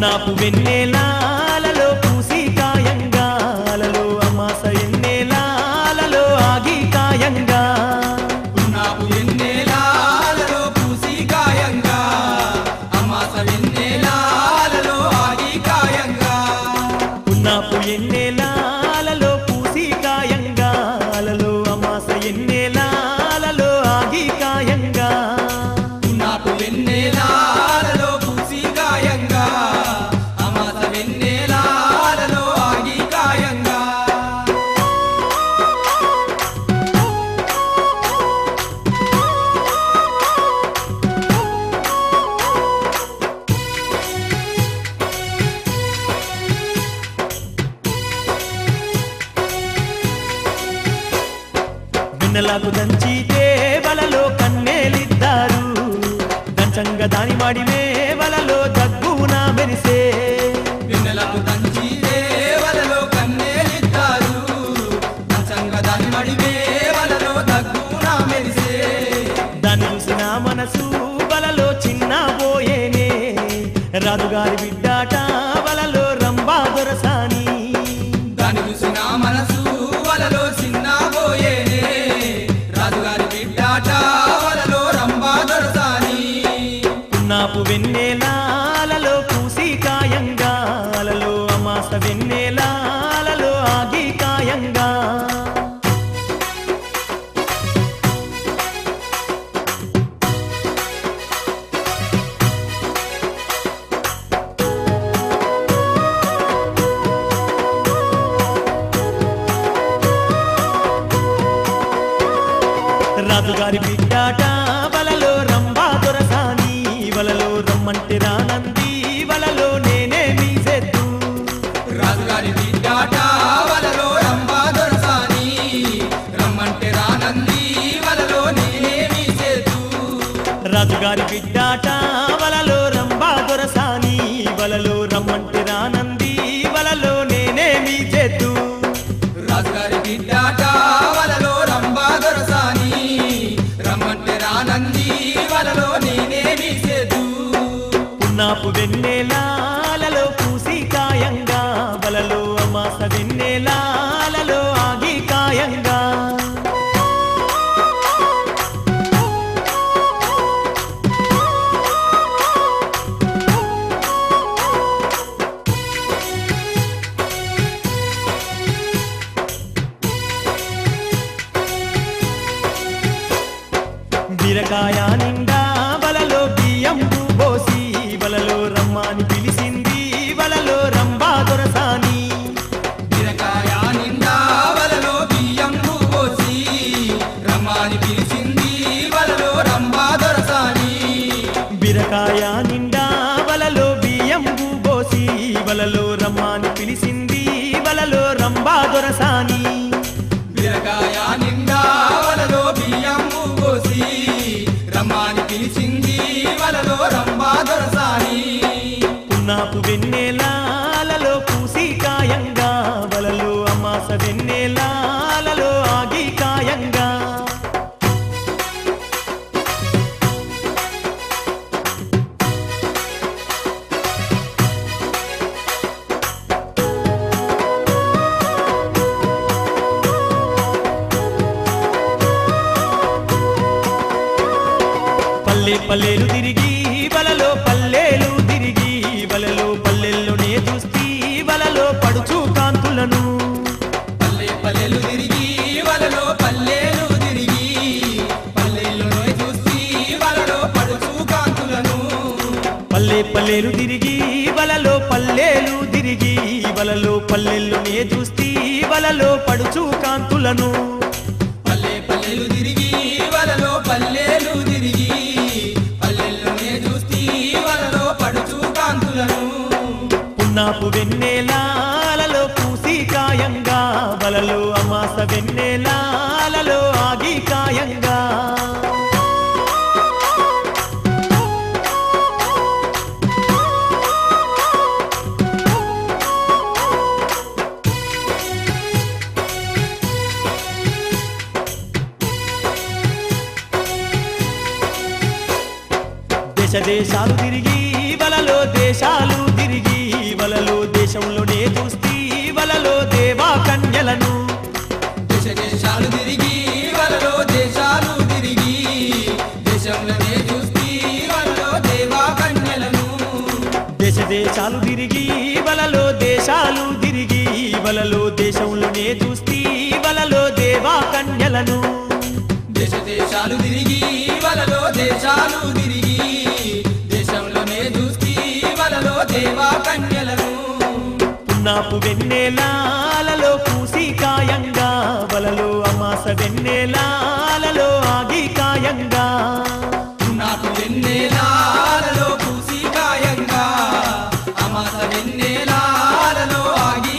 పున్నాపు వెన్నెలాలలో పూసి కాయంగాలలో అమాస ఎన్నెలాలలో ఆగి కాయంగా పున్నాపు వెన్నెలాలలో పూసి కాయంగా అమాస వెన్నెలాలలో ఆగి కాయంగా పున్నాపు ఎన్నెలాలలో పూసి కాయంగాలలో అమాస ఎన్నెలాలలో ఆగి కాయంగా పున్నాపు వెన్నెలాలలో పూసి కాయంగా అమాస వెన్నెలాలలో ఆగి కాయంగా వెన్నెలకు దంచితే వలలో కన్నేలిద్దారు దంచంగా దాని మాడిమే వలలో దగ్గున మెరిసే వెన్నెలకు దంచి దేవలలో కన్నేలిస్తారు దంచంగా దాని మడివే వలలో దగ్గున మెరిసే దాన్ని చూసిన మనసు వలలో చిన్న పోయేనే రాజుగారి బిడ్డాట వలలో రంభా దొరసాని దాని చూసిన మనసు వలలో చిన్న పోయేనే రాజుగారి బిడ్డాట వలలో రంభా దొరసాని పున్నాపు వెన్నెలాలలో పూసి కాయంగాలలో అమాస వెన్నెలాలలో ఆగి కాయంగా రాజుగారి బిడ్డాట వలలో రంభా దొరసాని వలలో రమ్మంటే రానంది వలలో నేనే మీసెద్దు రాజుగారి బిడ్డాట వలలో రంభా దొరసాని రమ్మంటే రానంది వలలో నేనేమి చేతు రాజుగారి బిడ్డాట వలలో రంభా దొరసాని వలలో రమ్మంటే రానంది వలలో నేనే మీసెద్దు రాజుగారి బిడ్డాట వలలో రంభా దొరసాని రమ్మంటే రానంది వలలో నేనేమి చేతు పున్నాపు వెన్నెలాలలో పూసి కాయంగా వలలో అమాస వెన్నెలాలలో ఆగి కాయంగా బీరకాయ నిండా వలలో బియ్యం పోసి వలలో రమ్మని పిలిచింది వలలో రంభా దొరసాని బీరకాయ నిండా వలలో బియ్యం పోసి రమ్మని పిలిచింది వలలో రంభా దొరసాని బీరకాయ నిండా వలలో బియ్యం పోసి వలలో రమ్మని పిలిచింది వలలో రంభా దొరసాని బీరకాయ నిండా వలలో బియ్యం పోసి రమ్మని పిలిచింది వలలో రంభా దొరసాని పున్నాపు వెన్నెలాలలో పూసి కాయంగా వలలో అమాస వెన్నెలాలలో ఆగి కాయంగా పల్లెలు తిరిగి వలలో పల్లెలు తిరిగి వలలో పల్లెల్లోనే చూస్తీ వలలో పడుచు కాంతులను పల్లెలు తిరిగి వలలో పల్లెలు తిరిగి పల్లెల్లోనే చూసి వలలో పడుచు కాంతులను పల్లెలు తిరిగి వలలో పల్లెలు తిరిగి వలలో పల్లెల్లోనే చూస్తీ వలలో పడుచు కాంతులను పల్లెలు తిరిగి వలలో పల్లెలు తిరిగి పల్లెల్లోనే చూసి వలలో పడుచు కాంతులను పున్నాపు వెన్నెలాలలో పూసి కాయంగా వలలో అమాస వెన్నెలాలలో ఆగి కాయంగా దేశాలు తిరిగి వలలో దేశాలు తిరిగి వలలో దేశంలోనే చూస్తీ వలలో దేవా కన్యలను దేశాలు తిరిగి వలలో దేశాలు తిరిగి దేశంలోనే చూస్తీ వలలో దేవా కన్యలను దేశాలు తిరిగి వలలో దేశాలు తిరిగి వలలో దేశంలోనే చూస్తీ వలలో దేవా కన్యలను దేశాలు తిరిగి వలలో దేశాలు తిరిగి దేశంలోనే చూస్తీ వలలో దేవా కన్యలను పున్నాపు వెన్నెలాలలో పూసి కాయంగా వలలో అమాస వెన్నెలాలలో ఆగి కాయంగా నాకు వెన్నెలాలలో పూసి కాయంగా అమాస వెన్నెలాలలో ఆగి